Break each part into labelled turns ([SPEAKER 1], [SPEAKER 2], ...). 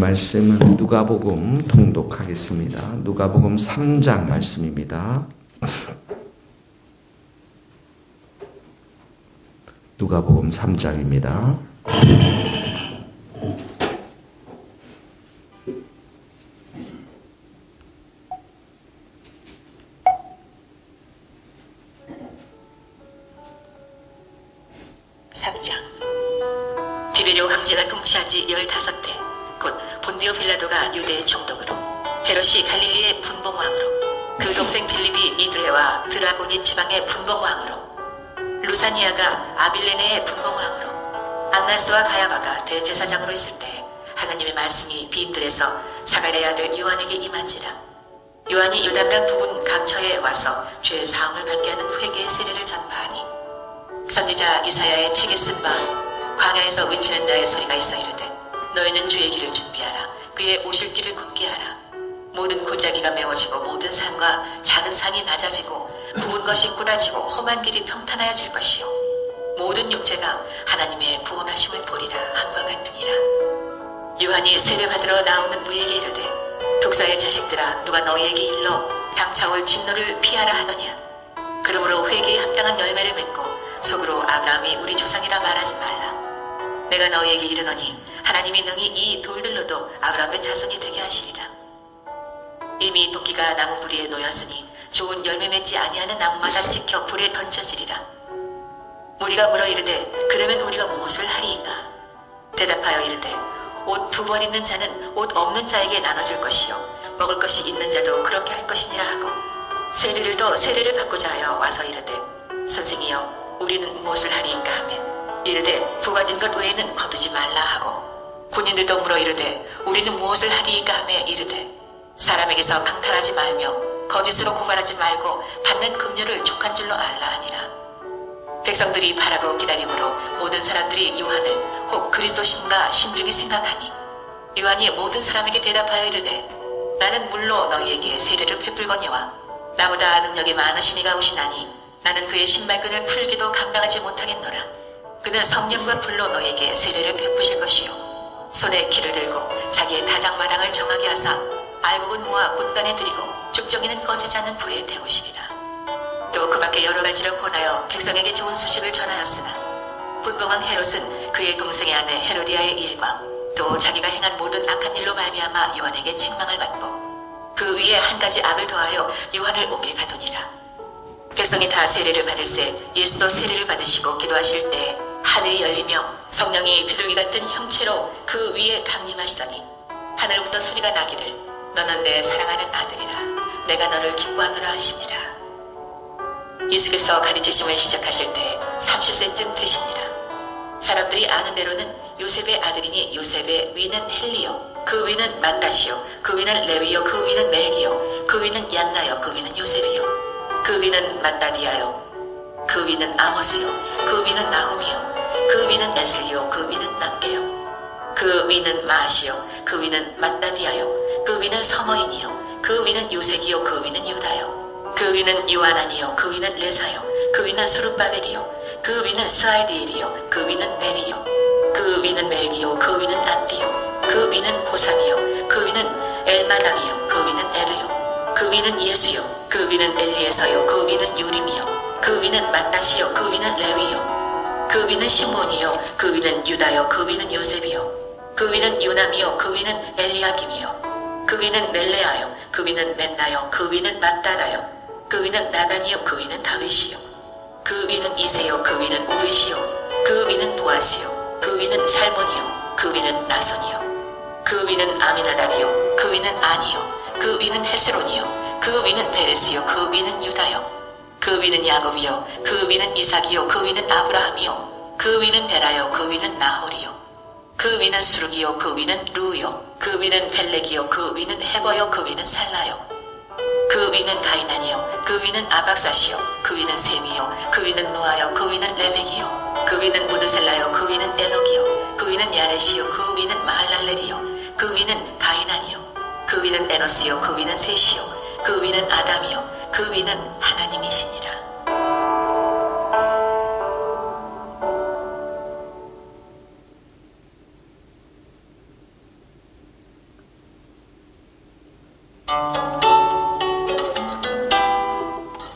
[SPEAKER 1] 말씀은 누가복음 통독하겠습니다. 누가복음 3장 말씀입니다. 누가복음 3장입니다.
[SPEAKER 2] 디베리오 황제가 통치한 지 15해 곧 본디오 빌라도가 유대의 총독으로, 헤롯이 갈릴리의 분봉왕으로, 그 동생 빌립이 이드레와 드라고니 지방의 분봉왕으로, 루사니아가 아빌레네의 분봉왕으로, 안나스와 가야바가 대제사장으로 있을 때 하나님의 말씀이 빈들에서 사가랴 아들 요한에게 임한지라. 요한이 요단강 부근 각처에 와서 죄 사함을 받게 하는 회개의 세례를 전파하니, 선지자 이사야의 책에 쓴 바 광야에서 외치는 자의 소리가 있어 이르되, 너희는 주의 길을 준비하라. 그의 오실 길을 걷게 하라. 모든 골짜기가 메워지고 모든 산과 작은 산이 낮아지고 굽은 것이 곧아지고 험한 길이 평탄하여질 것이요 모든 육체가 하나님의 구원하심을 보리라 함과 같으니라. 요한이 세례받으러 나오는 무리에게 이르되, 독사의 자식들아, 누가 너희에게 일러 장차올 진노를 피하라 하더냐. 그러므로 회개에 합당한 열매를 맺고 속으로 아브라함이 우리 조상이라 말하지 말라. 내가 너희에게 이르노니 하나님이 능히 이 돌들로도 아브라함의 자손이 되게 하시리라. 이미 도끼가 나무 뿌리에 놓였으니 좋은 열매 맺지 아니하는 나무마다 찍혀 불에 던져지리라. 무리가 물어 이르되, 그러면 우리가 무엇을 하리이까? 대답하여 이르되, 옷 2벌 있는 자는 옷 없는 자에게 나눠줄 것이요 먹을 것이 있는 자도 그렇게 할 것이니라 하고, 세리들도 세례를 받고자 하여 와서 이르되, 선생이여, 우리는 무엇을 하리이까 하며 이르되, 부과된 것 외에는 거두지 말라 하고, 군인들도 물어 이르되, 우리는 무엇을 하리이까 하며 이르되, 사람에게서 강탈하지 말며 거짓으로 고발하지 말고 받는 급료를 족한 줄로 알라 하니라. 백성들이 바라고 기다림으로 모든 사람들이 요한을 혹 그리스도신가 심중히 생각하니, 요한이 모든 사람에게 대답하여 이르되, 나는 물로 너희에게 세례를 베풀거니와 나보다 능력이 많으신 이가 오시나니 나는 그의 신발끈을 풀기도 감당하지 못하겠노라. 그는 성령과 불로 너에게 세례를 베푸실 것이요 손에 키를 들고 자기의 다장마당을 정하게 하사 알곡은 모아 곳간에 들이고 죽정이는 꺼지지 않는 불에 태우시리라. 또 그 밖에 여러 가지로 권하여 백성에게 좋은 소식을 전하였으나, 분봉왕 헤롯은 그의 동생의 아내 헤로디아의 일과 또 자기가 행한 모든 악한 일로 말미암아 요한에게 책망을 받고 그 위에 한 가지 악을 더하여 요한을 옥에 가두니라. 백성이 다 세례를 받을새 예수도 세례를 받으시고 기도하실 때 하늘이 열리며 성령이 비둘기 같은 형체로 그 위에 강림하시더니 하늘부터 소리가 나기를, 너는 내 사랑하는 아들이라. 내가 너를 기뻐하노라 하시니라. 예수께서 가르치심을 시작하실 때 30세쯤 되시니라. 사람들이 아는 대로는 요셉의 아들이니 요셉의 위는 헬리요 그 위는 맏다시요 그 위는 레위요 그 위는 멜기요 그 위는 얀나요 그 위는 요셉이요 그 위는 맏다디아요 그 위는 아모스요 그 위는 나훔이요 그 위는 에슬리요 그 위는 낫게요 그 위는 마시요 그 위는 맏다디아요 그 위는 서머인이요 그 위는 요색이요 그 위는 유다요 그 위는 요하나니요 그 위는 레사요 그 위는 수룹바벨이요 그 위는 스알디엘이요 그 위는 베리요 그 위는 멜기요 그 위는 앗디요 그 위는 고삼이요 그 위는 엘마담이요 그 위는 에르요 그 위는 예수요 그 위는 엘리에서요 그 위는 요림이요 그 위는 맏다시요 그 위는 레위요 그 위는 시몬이요 그 위는 유다요 그 위는 요셉이요 그 위는 요남이요 그 위는 엘리야김이요 그 위는 멜레아요 그 위는 멘나요 그 위는 맏다다요 그 위는 나단이요 그 위는 다윗이요 그 위는 이세요 그 위는 오벳이요 그 위는 보아스요 그 위는 살몬이요 그 위는 나손이요 그 위는 아미나답이요 그 위는 아니요 그 위는 헤스론이요 그 위는 베레스요 그 위는 유다요 그 위는 야곱이요 그 위는 이삭이요 그 위는 아브라함이요 그 위는 베라요 그 위는 나홀이요 그 위는 수르기요 그 위는 루요 그 위는 펠렉이요 그 위는 헤버요 그 위는 살라요 그 위는 가이난이요 그 위는 아박사시요 그 위는 셈이요 그 위는 노아요 그 위는 레멕이요 그 위는 무드셀라요 그 위는 에녹이요 그 위는 야렛이요 그 위는 마할랄렐이요 그 위는 가이난이요 그 위는 에노스요 그 위는 셋이요 그 위는 아담이요 그 위는 하나님이시니라.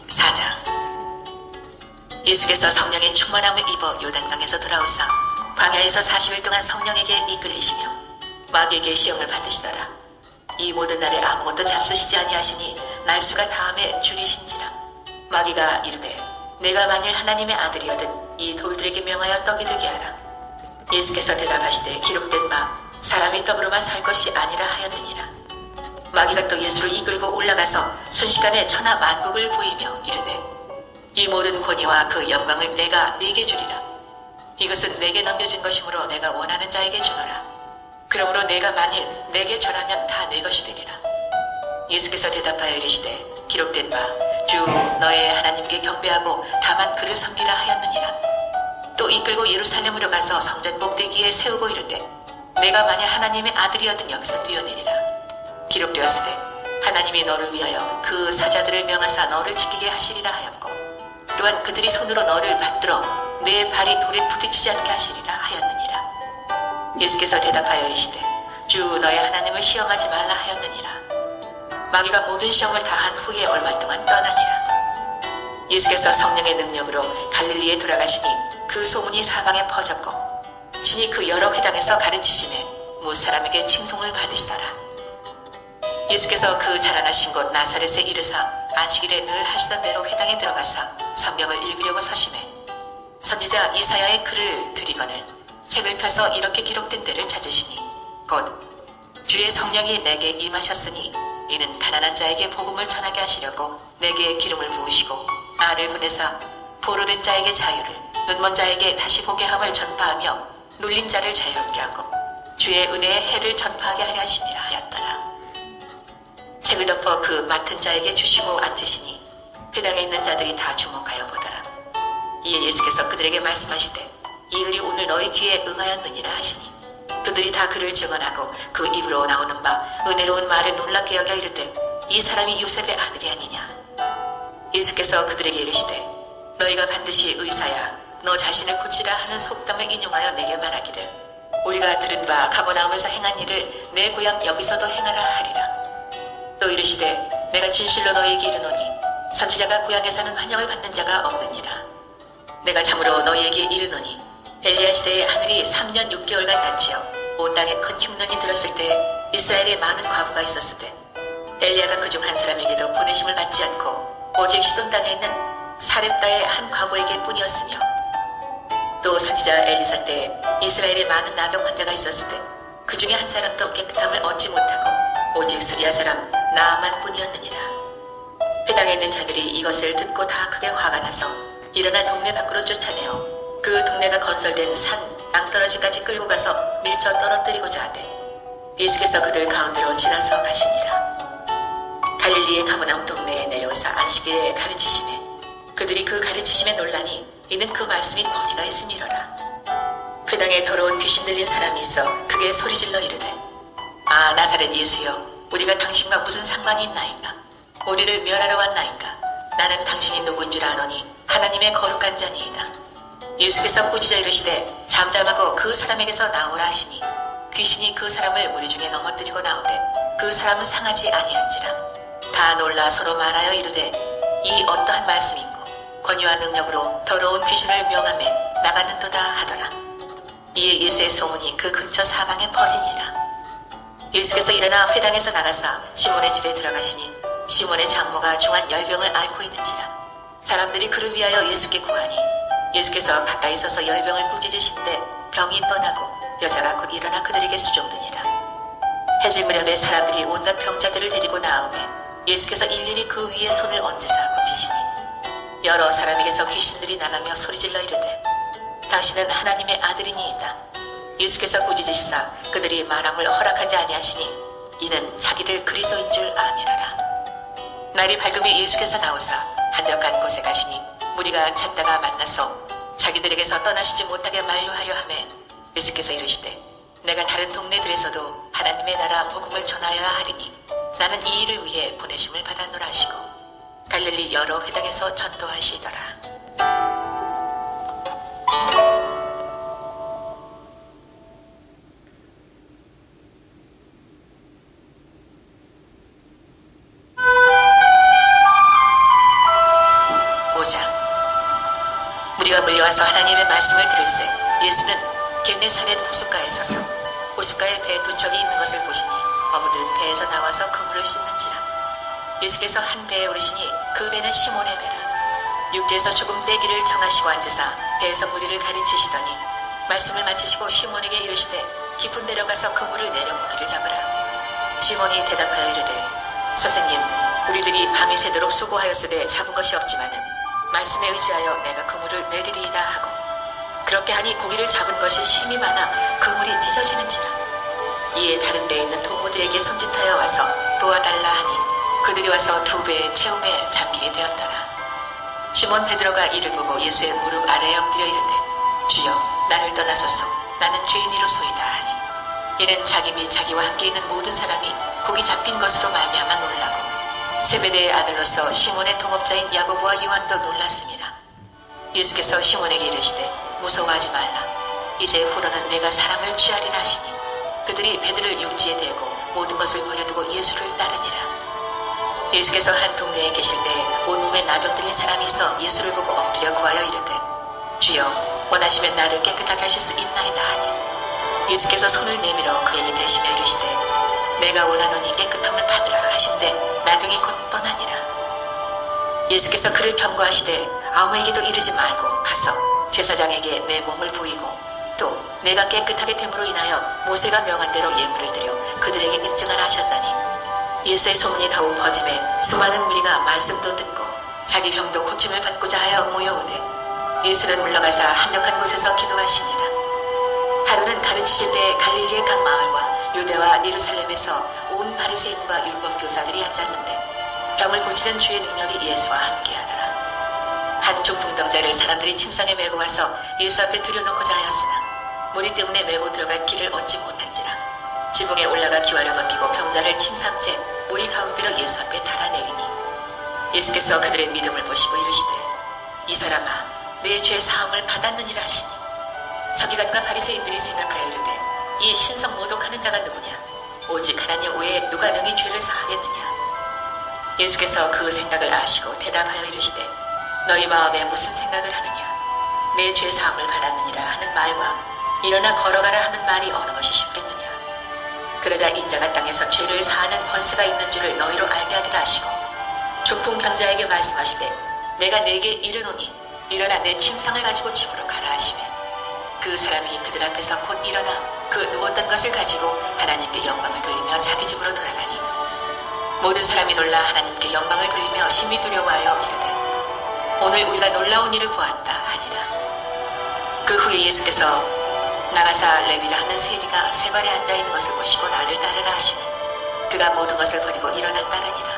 [SPEAKER 2] 사장. 예수께서 성령의 충만함을 입어 요단강에서 돌아오사 광야에서 40일 동안 성령에게 이끌리시며 마귀에게 시험을 받으시더라. 이 모든 날에 아무것도 잡수시지 아니하시니 날수가 다음에 줄이신지라. 마귀가 이르되 내가 만일 하나님의 아들이어든 이 돌들에게 명하여 떡이 되게 하라. 예수께서 대답하시되 기록된 바 사람이 떡으로만 살 것이 아니라 하였느니라. 마귀가 또 예수를 이끌고 올라가서 순식간에 천하 만국을 보이며 이르되 이 모든 권위와 그 영광을 내가 네게 주리라. 이것은 내게 넘겨준 것이므로 내가 원하는 자에게 주노라. 그러므로 내가 만일 내게 절하면 다 내 것이 되리라. 예수께서 대답하여 이르시되 기록된 바 주 너의 하나님께 경배하고 다만 그를 섬기라 하였느니라. 또 이끌고 예루살렘으로 가서 성전 꼭대기에 세우고 이르되 내가 만일 하나님의 아들이었든 여기서 뛰어내리라. 기록되었으되 하나님이 너를 위하여 그 사자들을 명하사 너를 지키게 하시리라 하였고 또한 그들이 손으로 너를 받들어 내 발이 돌에 부딪히지 않게 하시리라 하였느니라. 예수께서 대답하여 이르시되 주 너의 하나님을 시험하지 말라 하였느니라. 마귀가 모든 시험을 다한 후에 얼마 동안 떠나니라. 예수께서 성령의 능력으로 갈릴리에 돌아가시니 그 소문이 사방에 퍼졌고 진이 그 여러 회당에서 가르치심에 무사람에게 칭송을 받으시더라. 예수께서 그 자라나신 곳 나사렛에 이르사 안식일에 늘 하시던 대로 회당에 들어가사 성경을 읽으려고 서심해 선지자 이사야의 글을 들이거늘 책을 펴서 이렇게 기록된 데를 찾으시니 곧 주의 성령이 내게 임하셨으니 이는 가난한 자에게 복음을 전하게 하시려고 내게 기름을 부으시고 나를 보내사 포로된 자에게 자유를 눈먼 자에게 다시 보게 함을 전파하며 눌린 자를 자유롭게 하고 주의 은혜의 해를 전파하게 하려 하심이라 하였더라. 책을 덮어 그 맡은 자에게 주시고 앉으시니 회당에 있는 자들이 다 주목하여 보더라. 이에 예수께서 그들에게 말씀하시되 이 글이 오늘 너희 귀에 응하였느니라 하시니 그들이 다 그를 증언하고 그 입으로 나오는 바 은혜로운 말을 놀랍게 여겨 이르되 이 사람이 요셉의 아들이 아니냐. 예수께서 그들에게 이르시되 너희가 반드시 의사야 너 자신을 고치라 하는 속담을 인용하여 내게 말하기를 우리가 들은 바 가버나움에서 행한 일을 내 고향 여기서도 행하라 하리라. 또 이르시되 내가 진실로 너희에게 이르노니 선지자가 고향에서는 환영을 받는 자가 없느니라. 내가 참으로 너희에게 이르노니 엘리야 시대에 하늘이 3년 6개월간 닫히어 온 땅에 큰 흉년이 들었을 때 이스라엘에 많은 과부가 있었을 때 엘리야가 그중 한 사람에게도 보내심을 받지 않고 오직 시돈 땅에 있는 사렙다의 한 과부에게 뿐이었으며 또 선지자 엘리사 때 이스라엘에 많은 나병 환자가 있었을 때 그중에 한 사람도 깨끗함을 얻지 못하고 오직 수리아 사람 나아만 뿐이었느니라. 회당에 있는 자들이 이것을 듣고 다 크게 화가 나서 일어나 동네 밖으로 쫓아내어 그 동네가 건설된 산 낭떠러지까지 끌고 가서 밀쳐 떨어뜨리고자 하되 예수께서 그들 가운데로 지나서 가시니라. 갈릴리의 가버나움 동네에 내려오사 안식일에 가르치시매 그들이 그 가르치심에 놀라니 이는 그 말씀이 권위가 있음이로라. 회당에 더러운 귀신 들린 사람이 있어 크게 소리질러 이르되 아 나사렛 예수여 우리가 당신과 무슨 상관이 있나이까. 우리를 멸하러 왔나이까. 나는 당신이 누구인 줄 아노니 하나님의 거룩한 자니이다. 예수께서 꾸짖어 이르시되 잠잠하고 그 사람에게서 나오라 하시니 귀신이 그 사람을 무리 중에 넘어뜨리고 나오되 그 사람은 상하지 아니한지라. 다 놀라 서로 말하여 이르되 이 어떠한 말씀인고 권위와 능력으로 더러운 귀신을 명함에 나가는도다 하더라. 이에 예수의 소문이 그 근처 사방에 퍼지니라. 예수께서 일어나 회당에서 나가사 시몬의 집에 들어가시니 시몬의 장모가 중한 열병을 앓고 있는지라. 사람들이 그를 위하여 예수께 구하니 예수께서 가까이 서서 열병을 꾸짖으신데 병이 떠나고 여자가 곧 일어나 그들에게 수종드니라. 해질 무렵에 사람들이 온갖 병자들을 데리고 나오매 예수께서 일일이 그 위에 손을 얹으사 고치시니 여러 사람에게서 귀신들이 나가며 소리질러 이르되 당신은 하나님의 아들이니이다. 예수께서 꾸짖으시사 그들이 말함을 허락하지 아니하시니 이는 자기를 그리스도인 줄 아미라라. 날이 밝음이 예수께서 나오사 한적한 곳에 가시니 무리가 찾다가 만나서 자기들에게서 떠나시지 못하게 만류하려 하매 예수께서 이르시되 내가 다른 동네들에서도 하나님의 나라 복음을 전하여야 하리니 나는 이 일을 위해 보내심을 받았노라 하시고 갈릴리 여러 회당에서 전도하시더라. 몰려와서 하나님의 말씀을 들을새 예수는 겟네사렛 호숫가에 서서 호숫가에 배 두 척이 있는 것을 보시니 어부들은 배에서 나와서 그물을 씻는지라. 예수께서 한 배에 오르시니 그 배는 시몬의 배라. 육지에서 조금 떼기를 정하시고 앉으사 배에서 무리를 가르치시더니 말씀을 마치시고 시몬에게 이르시되 깊은 데로 가서 그물을 내려 고기를 잡으라. 시몬이 대답하여 이르되 선생님, 우리들이 밤이 새도록 수고하였으되 잡은 것이 없지만은 말씀에 의지하여 내가 그물을 내리리이다 하고, 그렇게 하니 고기를 잡은 것이 심히 많아 그물이 찢어지는지라. 이에 다른 배에 있는 동무들에게 손짓하여 와서 도와달라 하니 그들이 와서 두 배의 채움에 잠기게 되었더라. 시몬 베드로가 이를 보고 예수의 무릎 아래에 엎드려 이르되 주여, 나를 떠나소서, 나는 죄인이로소이다 하니, 이는 자기 및 자기와 함께 있는 모든 사람이 고기 잡힌 것으로 말미암아 놀라고 세베대의 아들로서 시몬의 동업자인 야고보와 요한도 놀랐습니다. 예수께서 시몬에게 이르시되 무서워하지 말라. 이제 후로는 내가 사람을 취하리라 하시니 그들이 배들을 육지에 대고 모든 것을 버려두고 예수를 따르니라. 예수께서 한 동네에 계실 때 온몸에 나병 들린 사람이 있어 예수를 보고 엎드려 구하여 이르되 주여, 원하시면 나를 깨끗하게 하실 수 있나이다 하니, 예수께서 손을 내밀어 그에게 대시며 이르시되 내가 원하노니 깨끗함을 받으라 하신대 나병이 곧 떠나니라. 예수께서 그를 경고하시되 아무에게도 이르지 말고 가서 제사장에게 내 몸을 보이고 또 내가 깨끗하게 됨으로 인하여 모세가 명한 대로 예물을 드려 그들에게 입증하라 하셨다니, 예수의 소문이 더욱 퍼짐에 수많은 무리가 말씀도 듣고 자기 병도 고침을 받고자 하여 모여오되 예수는 물러가사 한적한 곳에서 기도하시니라. 하루는 가르치실 때 갈릴리의 각 마을과 유대와 예루살렘에서 온 바리새인과 율법 교사들이 앉았는데 병을 고치는 주의 능력이 예수와 함께하더라. 한 중풍병자를 사람들이 침상에 메고 와서 예수 앞에 들여놓고자 하였으나 무리 때문에 메고 들어갈 길을 얻지 못한지라. 지붕에 올라가 기와를 벗기고 병자를 침상째 무리 가운데로 예수 앞에 달아내리니 예수께서 그들의 믿음을 보시고 이르시되 이 사람아, 내 죄 사함을 받았느니라 하시니, 서기관과 바리새인들이 생각하여 이르되 이 신성 모독하는 자가 누구냐? 오직 하나님 외에 누가 능히 죄를 사하겠느냐? 예수께서 그 생각을 아시고 대답하여 이르시되 너희 마음에 무슨 생각을 하느냐? 내 죄 사함을 받았느니라 하는 말과 일어나 걸어가라 하는 말이 어느 것이 쉽겠느냐? 그러자 인자가 땅에서 죄를 사하는 권세가 있는 줄을 너희로 알게 하리라 하시고 중풍병자에게 말씀하시되 내가 네게 이르노니 일어나 내 침상을 가지고 집으로 가라 하시며, 그 사람이 그들 앞에서 곧 일어나 그 누웠던 것을 가지고 하나님께 영광을 돌리며 자기 집으로 돌아가니 모든 사람이 놀라 하나님께 영광을 돌리며 심히 두려워하여 이르되 오늘 우리가 놀라운 일을 보았다 하니라. 그 후에 예수께서 나가사 레위라 하는 세리가 세관에 앉아있는 것을 보시고 나를 따르라 하시니 그가 모든 것을 버리고 일어나 따르니라.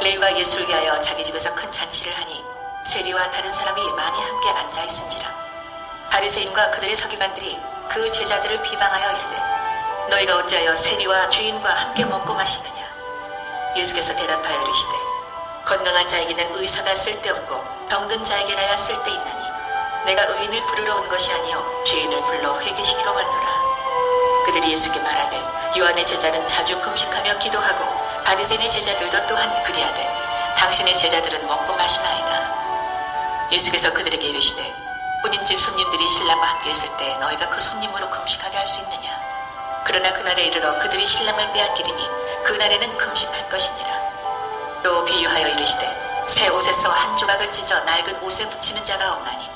[SPEAKER 2] 레위가 예수를 위하여 자기 집에서 큰 잔치를 하니 세리와 다른 사람이 많이 함께 앉아있은지라. 바리새인과 그들의 서기관들이 그 제자들을 비방하여 이르되 너희가 어찌하여 세리와 죄인과 함께 먹고 마시느냐? 예수께서 대답하여 이르시되 건강한 자에게는 의사가 쓸데없고 병든 자에게라야 쓸데있나니 내가 의인을 부르러 온 것이 아니요 죄인을 불러 회개시키러 왔노라. 그들이 예수께 말하되 요한의 제자는 자주 금식하며 기도하고 바리새인의 제자들도 또한 그리하되 당신의 제자들은 먹고 마시나이다. 예수께서 그들에게 이르시되 혼인집 손님들이 신랑과 함께 있을 때 너희가 그 손님으로 금식하게 할 수 있느냐? 그러나 그날에 이르러 그들이 신랑을 빼앗기리니 그날에는 금식할 것이니라. 또 비유하여 이르시되 새 옷에서 한 조각을 찢어 낡은 옷에 붙이는 자가 없나니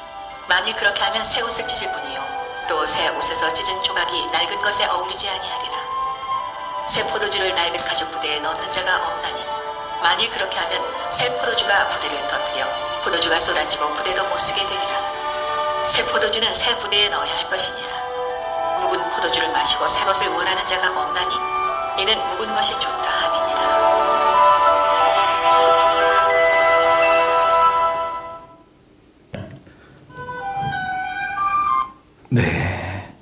[SPEAKER 2] 만일 그렇게 하면 새 옷을 찢을 뿐이요 또 새 옷에서 찢은 조각이 낡은 것에 어울리지 아니하리라. 새 포도주를 낡은 가죽 부대에 넣는 자가 없나니 만일 그렇게 하면 새 포도주가 부대를 터뜨려 포도주가 쏟아지고 부대도 못 쓰게 되리라. 새 포도주는 새 부대에 넣어야 할 것이니라. 묵은 포도주를 마시고 새 것을 원하는 자가 없나니 이는 묵은 것이 좋다 함이니라.
[SPEAKER 1] 네,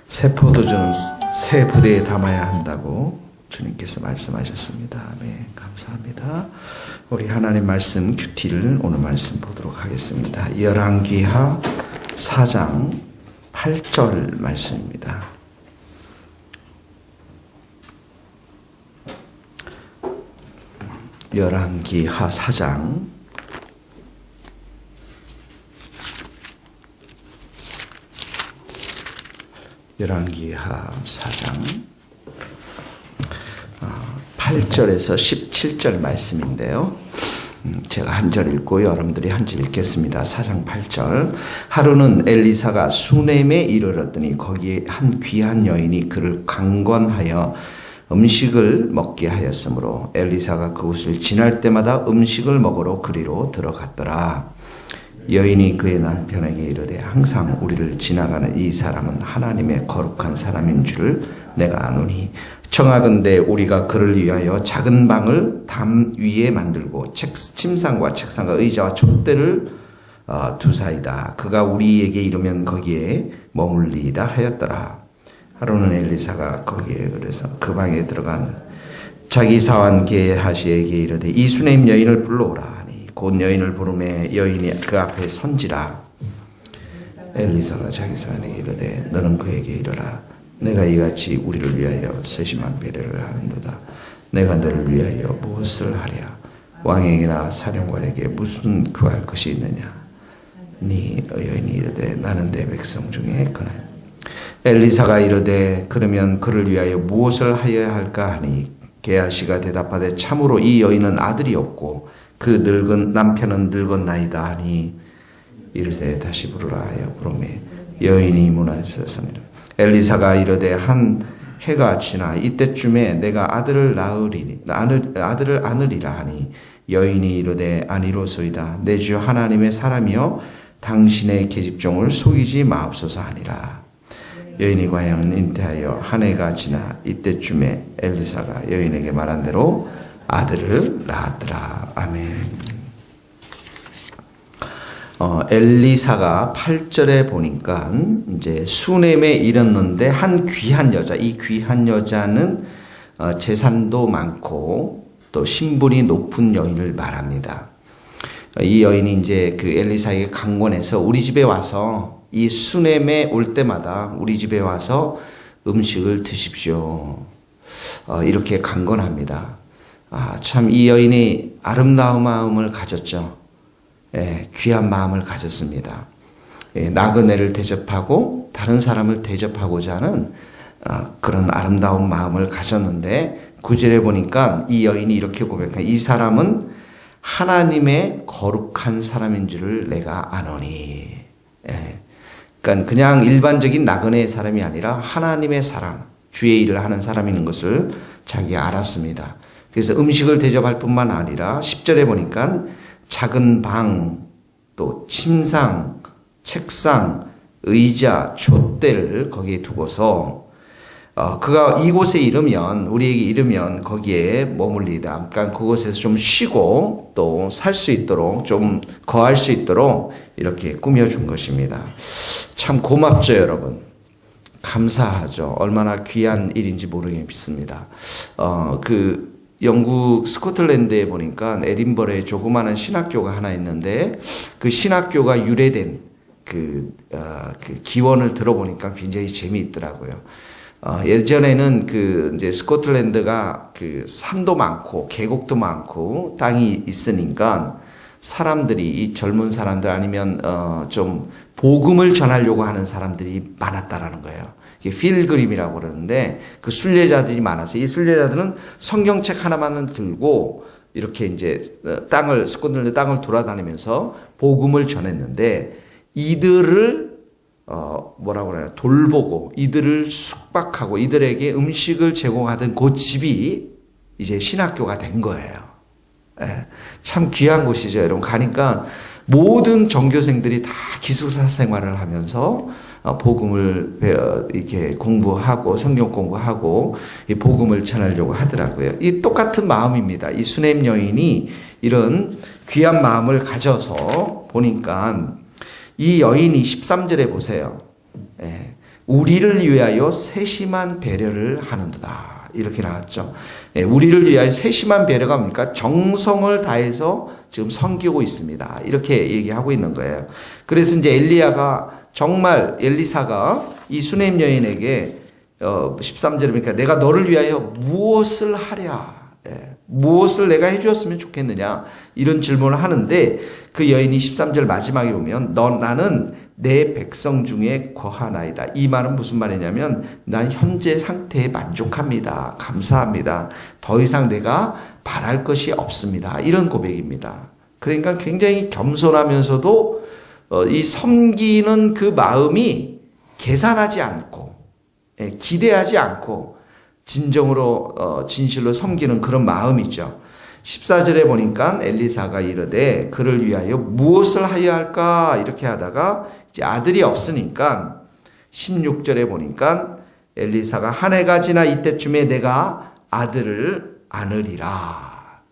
[SPEAKER 1] 새 포도주는 새 부대에 담아야 한다고 주님께서 말씀하셨습니다. 아멘. 감사합니다. 우리 하나님 말씀 큐티를 오늘 말씀 보도록 하겠습니다. 열왕기하 4장 8절 말씀입니다. 열왕기하 4장 열왕기하 4장 8절에서 17절 말씀인데요. 제가 한 절 읽고 여러분들이 한 절 읽겠습니다. 4장 8절. 하루는 엘리사가 수넴에 이르렀더니 거기에 한 귀한 여인이 그를 강권하여 음식을 먹게 하였으므로 엘리사가 그곳을 지날 때마다 음식을 먹으러 그리로 들어갔더라. 여인이 그의 남편에게 이르되 항상 우리를 지나가는 이 사람은 하나님의 거룩한 사람인 줄을 내가 아노니 청하건대 우리가 그를 위하여 작은 방을 담 위에 만들고 침상과 책상과 의자와 촛대를 두사이다. 그가 우리에게 이르면 거기에 머물리이다 하였더라. 하루는 엘리사가 거기에 그래서 그 방에 들어간 자기 사환 게하시에게 이르되 이 수넴 여인을 불러오라 하니 곧 여인을 부르매 여인이 그 앞에 선지라. 엘리사가 자기 사환에게 이르되 너는 그에게 이르라. 내가 이같이 우리를 위하여 세심한 배려를 하는도다. 내가 너를 위하여 무엇을 하랴? 왕에게나 사령관에게 무슨 구할 것이 있느냐? 네 여인이 이르되 나는 내 백성 중에 그나. 엘리사가 이르되 그러면 그를 위하여 무엇을 하여야 할까 하니 게하시가 대답하되 참으로 이 여인은 아들이 없고 그 늙은 남편은 늙었나이다 하니 이르되 다시 부르라 하여 부르매 여인이 문하였으니라. 엘리사가 이르되 한 해가 지나 이때쯤에 내가 아들을 안으리라 하니 여인이 이르되 아니로소이다. 내 주 하나님의 사람이여 당신의 계집종을 속이지 마옵소서 하니라. 여인이 과연 잉태하여 한 해가 지나 이때쯤에 엘리사가 여인에게 말한 대로 아들을 낳았더라. 아멘. 엘리사가 8절에 보니까 이제 수넴에 이르렀는데 한 귀한 여자, 이 귀한 여자는 재산도 많고 또 신분이 높은 여인을 말합니다. 이 여인이 이제 그 엘리사에게 강권해서 우리 집에 와서 이 수넴에 올 때마다 우리 집에 와서 음식을 드십시오. 이렇게 강권합니다. 참 이 여인이 아름다운 마음을 가졌죠. 귀한 마음을 가졌습니다. 나그네를 대접하고 다른 사람을 대접하고자 하는 그런 아름다운 마음을 가졌는데 9절에 보니까 이 여인이 이렇게 고백합니다. 이 사람은 하나님의 거룩한 사람인 줄을 내가 아노니. 그러니까 그냥 일반적인 나그네의 사람이 아니라 하나님의 사람, 주의 일을 하는 사람인 것을 자기가 알았습니다. 그래서 음식을 대접할 뿐만 아니라 10절에 보니까 작은 방, 또 침상, 책상, 의자, 촛대를 거기에 두고서 그가 이곳에 이르면 우리에게 이르면 거기에 머물리다. 그러니까 그곳에서 좀 쉬고 또 살 수 있도록 좀 거할 수 있도록 이렇게 꾸며준 것입니다. 참 고맙죠, 여러분. 감사하죠. 얼마나 귀한 일인지 모르겠습니다. 영국 스코틀랜드에 보니까 에딘버러에 조그마한 신학교가 하나 있는데 그 신학교가 유래된 그 기원을 들어보니까 굉장히 재미있더라고요. 예전에는 이제 스코틀랜드가 산도 많고 계곡도 많고 땅이 있으니까 사람들이 이 젊은 사람들 아니면 좀 복음을 전하려고 하는 사람들이 많았다라는 거예요. 필그림이라고 그러는데 그 순례자들이 많아서 이 순례자들은 성경책 하나만은 들고 이렇게 이제 스코틀랜드 땅을 돌아다니면서 복음을 전했는데 이들을 뭐라고 그래요? 돌보고 이들을 숙박하고 이들에게 음식을 제공하던 그 집이 이제 신학교가 된 거예요. 참 귀한 곳이죠, 여러분. 가니까 모든 전교생들이 다 기숙사 생활을 하면서 복음을 이렇게 공부하고 성경 공부하고 이 복음을 전하려고 하더라고요. 이 똑같은 마음입니다. 이 수넴 여인이 이런 귀한 마음을 가져서 보니까 이 여인이 13절에 보세요. 우리를 위하여 세심한 배려를 하는도다. 이렇게 나왔죠. 우리를 위하여 세심한 배려가 뭡니까? 정성을 다해서 지금 섬기고 있습니다. 이렇게 얘기하고 있는 거예요. 그래서 이제 엘리사가 이 수넴 여인에게 13절에 보니까 내가 너를 위하여 무엇을 하랴? 무엇을 내가 해주었으면 좋겠느냐 이런 질문을 하는데 그 여인이 13절 마지막에 보면 나는 내 백성 중에 거하나이다. 이 말은 무슨 말이냐면 난 현재 상태에 만족합니다. 감사합니다. 더 이상 내가 바랄 것이 없습니다. 이런 고백입니다. 그러니까 굉장히 겸손하면서도 이 섬기는 그 마음이 계산하지 않고 기대하지 않고 진정으로 진실로 섬기는 그런 마음이죠. 14절에 보니까 엘리사가 이르되 그를 위하여 무엇을 하여야 할까 이렇게 하다가 이제 아들이 없으니까 16절에 보니까 엘리사가 한 해가 지나 이때쯤에 내가 아들을 안으리라.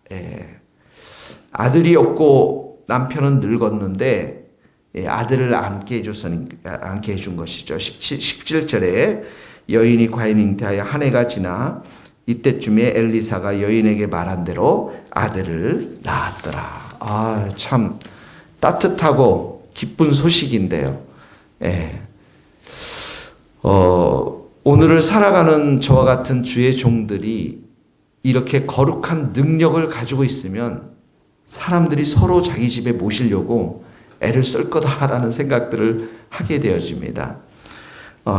[SPEAKER 1] 아들이 없고 남편은 늙었는데 아들을 안게 해준 것이죠. 17절에 여인이 과연 잉태하여 한 해가 지나 이때쯤에 엘리사가 여인에게 말한 대로 아들을 낳았더라. 참 따뜻하고 기쁜 소식인데요. 오늘을 살아가는 저와 같은 주의 종들이 이렇게 거룩한 능력을 가지고 있으면 사람들이 서로 자기 집에 모시려고 애를 쓸 거다라는 생각들을 하게 되어집니다.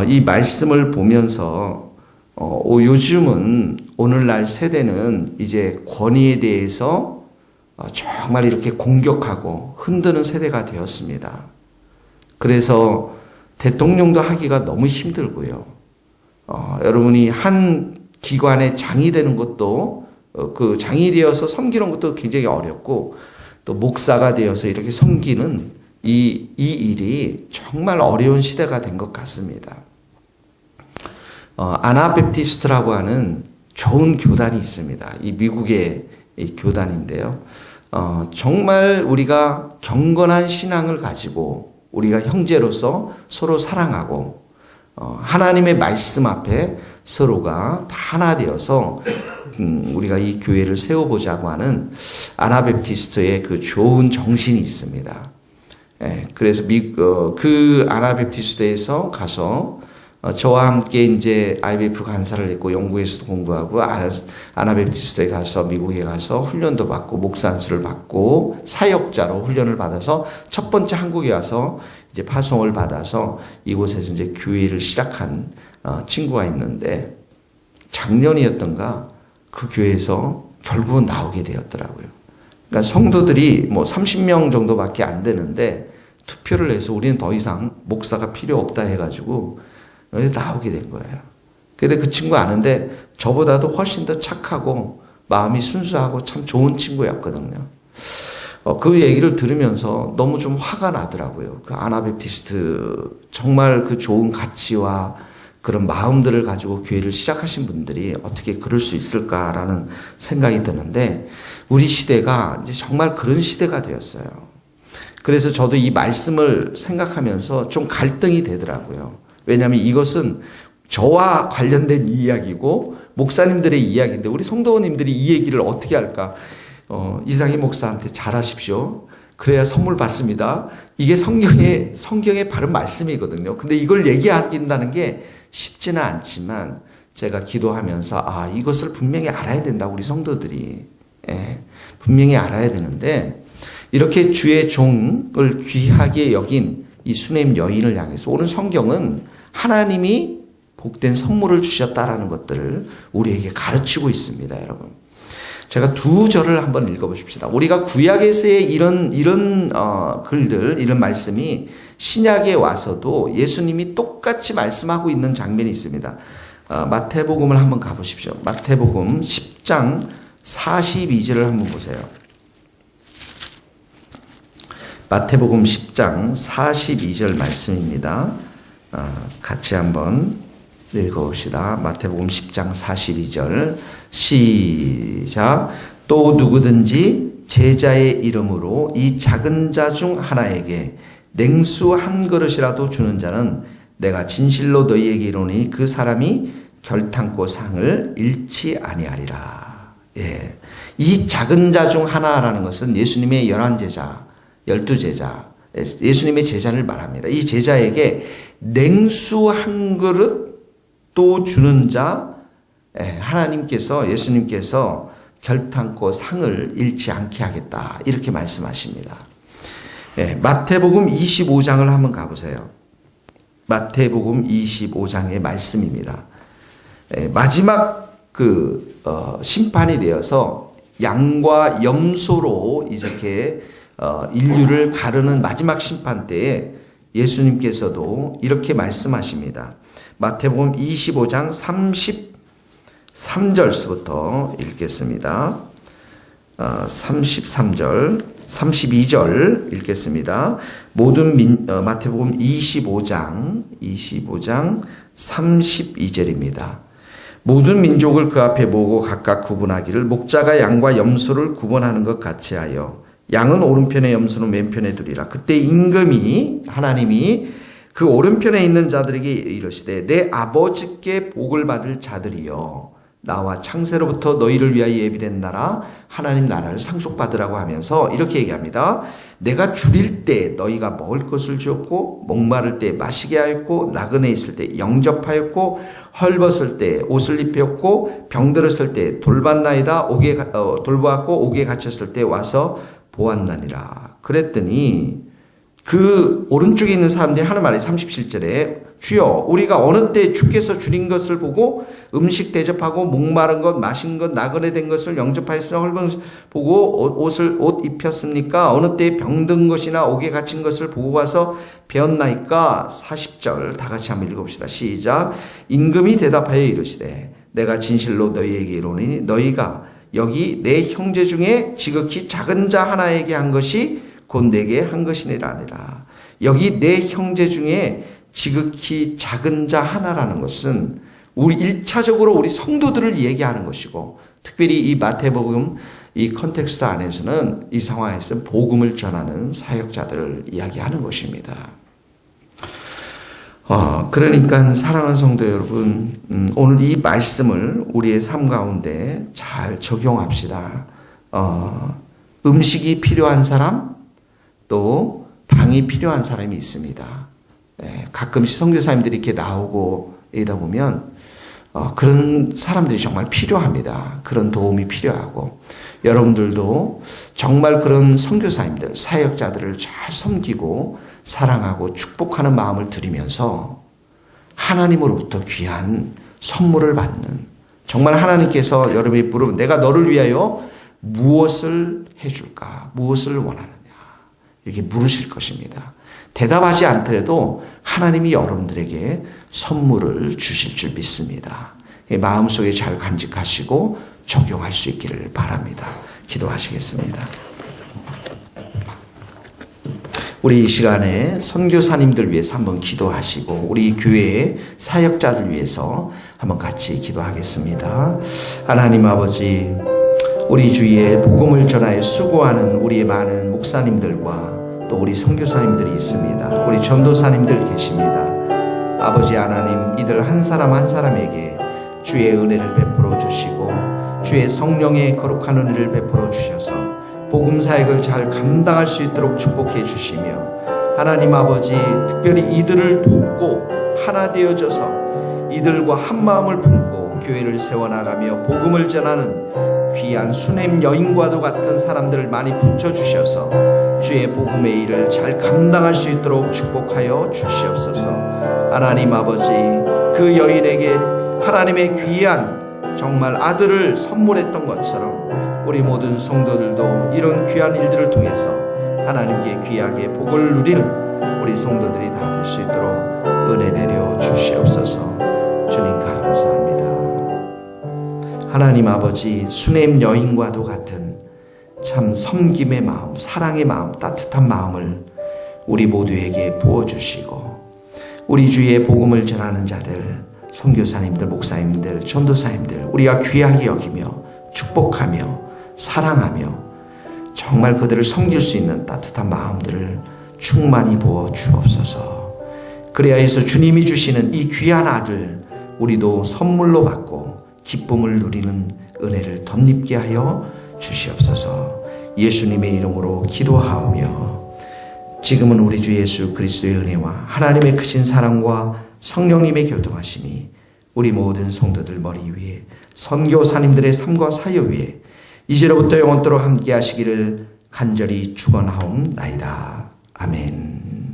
[SPEAKER 1] 이 말씀을 보면서 요즘은 오늘날 세대는 이제 권위에 대해서 정말 이렇게 공격하고 흔드는 세대가 되었습니다. 그래서 대통령도 하기가 너무 힘들고요. 여러분이 한 기관의 장이 되는 것도 그 장이 되어서 섬기는 것도 굉장히 어렵고 또 목사가 되어서 이렇게 섬기는 이 일이 정말 어려운 시대가 된 것 같습니다. 아나베프티스트라고 하는 좋은 교단이 있습니다. 이 미국의 이 교단인데요. 정말 우리가 경건한 신앙을 가지고 우리가 형제로서 서로 사랑하고 하나님의 말씀 앞에 서로가 다 하나 되어서 우리가 이 교회를 세워보자고 하는 아나베프티스트의 그 좋은 정신이 있습니다. 그래서 그 아나베프티스트에서 가서 저와 함께 이제 IBF 간사를 했고 영국에서도 공부하고 아나베프티스트에 가서 미국에 가서 훈련도 받고 목사 안수를 받고 사역자로 훈련을 받아서 첫 번째 한국에 와서 이제 파송을 받아서 이곳에서 이제 교회를 시작한 친구가 있는데 작년이었던가 그 교회에서 결국은 나오게 되었더라고요. 그러니까 성도들이 뭐 30명 정도밖에 안 되는데 투표를 해서 우리는 더 이상 목사가 필요 없다 해가지고 나오게 된 거예요. 근데 그 친구 아는데 저보다도 훨씬 더 착하고 마음이 순수하고 참 좋은 친구였거든요. 그 얘기를 들으면서 너무 좀 화가 나더라고요. 그 아나베프티스트 정말 그 좋은 가치와 그런 마음들을 가지고 교회를 시작하신 분들이 어떻게 그럴 수 있을까라는 생각이 드는데 우리 시대가 이제 정말 그런 시대가 되었어요. 그래서 저도 이 말씀을 생각하면서 좀 갈등이 되더라고요. 왜냐하면 이것은 저와 관련된 이야기고 목사님들의 이야기인데 우리 성도님들이 이 얘기를 어떻게 할까? 이상희 목사한테 잘하십시오. 그래야 선물 받습니다. 이게 성경의 바른 말씀이거든요. 근데 이걸 얘기하긴다는 게 쉽지는 않지만 제가 기도하면서 이것을 분명히 알아야 된다. 우리 성도들이. 분명히 알아야 되는데 이렇게 주의 종을 귀하게 여긴 이 수네임 여인을 향해서 오늘 성경은 하나님이 복된 선물을 주셨다라는 것들을 우리에게 가르치고 있습니다, 여러분. 제가 두 절을 한번 읽어보십시다. 우리가 구약에서의 이런 글들, 이런 말씀이 신약에 와서도 예수님이 똑같이 말씀하고 있는 장면이 있습니다. 마태복음을 한번 가보십시오. 마태복음 10장 42절을 한번 보세요. 마태복음 10장 42절 말씀입니다. 같이 한번 읽어봅시다. 마태복음 10장 42절 시작. 또 누구든지 제자의 이름으로 이 작은 자 중 하나에게 냉수 한 그릇이라도 주는 자는 내가 진실로 너희에게 이르노니 그 사람이 결탄코 상을 잃지 아니하리라. 이 작은 자 중 하나라는 것은 예수님의 11제자 12제자, 예수님의 제자를 말합니다. 이 제자에게 냉수 한 그릇 또 주는 자, 예수님께서 결탄코 상을 잃지 않게 하겠다. 이렇게 말씀하십니다. 마태복음 25장을 한번 가보세요. 마태복음 25장의 말씀입니다. 마지막 심판이 되어서 양과 염소로 이렇게 인류를 가르는 마지막 심판 때에 예수님께서도 이렇게 말씀하십니다. 마태복음 25장 33절부터 읽겠습니다. 33절, 32절 읽겠습니다. 마태복음 25장 32절입니다. 모든 민족을 그 앞에 모으고 각각 구분하기를 목자가 양과 염소를 구분하는 것 같이 하여 양은 오른편에 염소는 왼편에 두리라. 그때 임금이 하나님이 그 오른편에 있는 자들에게 이르시되 내 아버지께 복을 받을 자들이여 나와 창세로부터 너희를 위하여 예비된 나라 하나님 나라를 상속받으라고 하면서 이렇게 얘기합니다. 내가 줄일 때 너희가 먹을 것을 주었고 목마를 때 마시게 하였고 나그네 있을 때 영접하였고 헐벗을 때 옷을 입혔고 병들었을 때 돌봤나이다 돌보았고 옥에 갇혔을 때 와서 보았나니라. 그랬더니 그 오른쪽에 있는 사람들이 하는 말이 37절에 주여 우리가 어느 때 주께서 줄인 것을 보고 음식 대접하고 목마른 것 마신 것 나그네 된 것을 영접하였으나 헐벗은 보고 옷 입혔습니까? 어느 때 병든 것이나 옥에 갇힌 것을 보고 와서 배웠나이까? 40절 다 같이 한번 읽어봅시다. 시작. 임금이 대답하여 이르시되 내가 진실로 너희에게 이르노니 너희가 여기 내 형제 중에 지극히 작은 자 하나에게 한 것이 곧 내게 한 것이니라 아니라. 여기 내 형제 중에 지극히 작은 자 하나라는 것은 우리 1차적으로 우리 성도들을 얘기하는 것이고 특별히 이 마태복음 이 컨텍스트 안에서는 이 상황에서 복음을 전하는 사역자들을 이야기하는 것입니다. 그러니까 사랑하는 성도 여러분, 오늘 이 말씀을 우리의 삶 가운데 잘 적용합시다. 음식이 필요한 사람, 또 방이 필요한 사람이 있습니다. 가끔씩 선교사님들이 이렇게 나오고 이러다 보면 그런 사람들이 정말 필요합니다. 그런 도움이 필요하고 여러분들도 정말 그런 선교사님들, 사역자들을 잘 섬기고 사랑하고 축복하는 마음을 들이면서 하나님으로부터 귀한 선물을 받는 정말 하나님께서 여러분이 물으면 내가 너를 위하여 무엇을 해줄까? 무엇을 원하느냐? 이렇게 물으실 것입니다. 대답하지 않더라도 하나님이 여러분들에게 선물을 주실 줄 믿습니다. 마음속에 잘 간직하시고 적용할 수 있기를 바랍니다. 기도하시겠습니다. 우리 이 시간에 선교사님들 위해서 한번 기도하시고 우리 교회의 사역자들 위해서 한번 같이 기도하겠습니다. 하나님 아버지, 우리 주위에 복음을 전하여 수고하는 우리의 많은 목사님들과 또 우리 선교사님들이 있습니다. 우리 전도사님들 계십니다. 아버지 하나님, 이들 한 사람 한 사람에게 주의 은혜를 베풀어 주시고 주의 성령의 거룩한 은혜를 베풀어 주셔서 복음 사역을 잘 감당할 수 있도록 축복해 주시며 하나님 아버지, 특별히 이들을 돕고 하나 되어져서 이들과 한 마음을 품고 교회를 세워나가며 복음을 전하는 귀한 수냄 여인과도 같은 사람들을 많이 붙여주셔서 주의 복음의 일을 잘 감당할 수 있도록 축복하여 주시옵소서. 하나님 아버지, 그 여인에게 하나님의 귀한 정말 아들을 선물했던 것처럼 우리 모든 성도들도 이런 귀한 일들을 통해서 하나님께 귀하게 복을 누리는 우리 성도들이 다 될 수 있도록 은혜 내려 주시옵소서. 주님 감사합니다. 하나님 아버지, 수냄 여인과도 같은 참 섬김의 마음, 사랑의 마음, 따뜻한 마음을 우리 모두에게 부어주시고 우리 주위에 복음을 전하는 자들, 선교사님들, 목사님들, 전도사님들 우리가 귀하게 여기며 축복하며 사랑하며 정말 그들을 섬길 수 있는 따뜻한 마음들을 충만히 부어 주옵소서. 그래야 해서 주님이 주시는 이 귀한 아들 우리도 선물로 받고 기쁨을 누리는 은혜를 덧입게 하여 주시옵소서. 예수님의 이름으로 기도하오며 지금은 우리 주 예수 그리스도의 은혜와 하나님의 크신 사랑과 성령님의 교통하심이 우리 모든 성도들 머리 위에 선교사님들의 삶과 사역 위에 이제로부터 영원토록 함께 하시기를 간절히 축원하옵나이다. 아멘.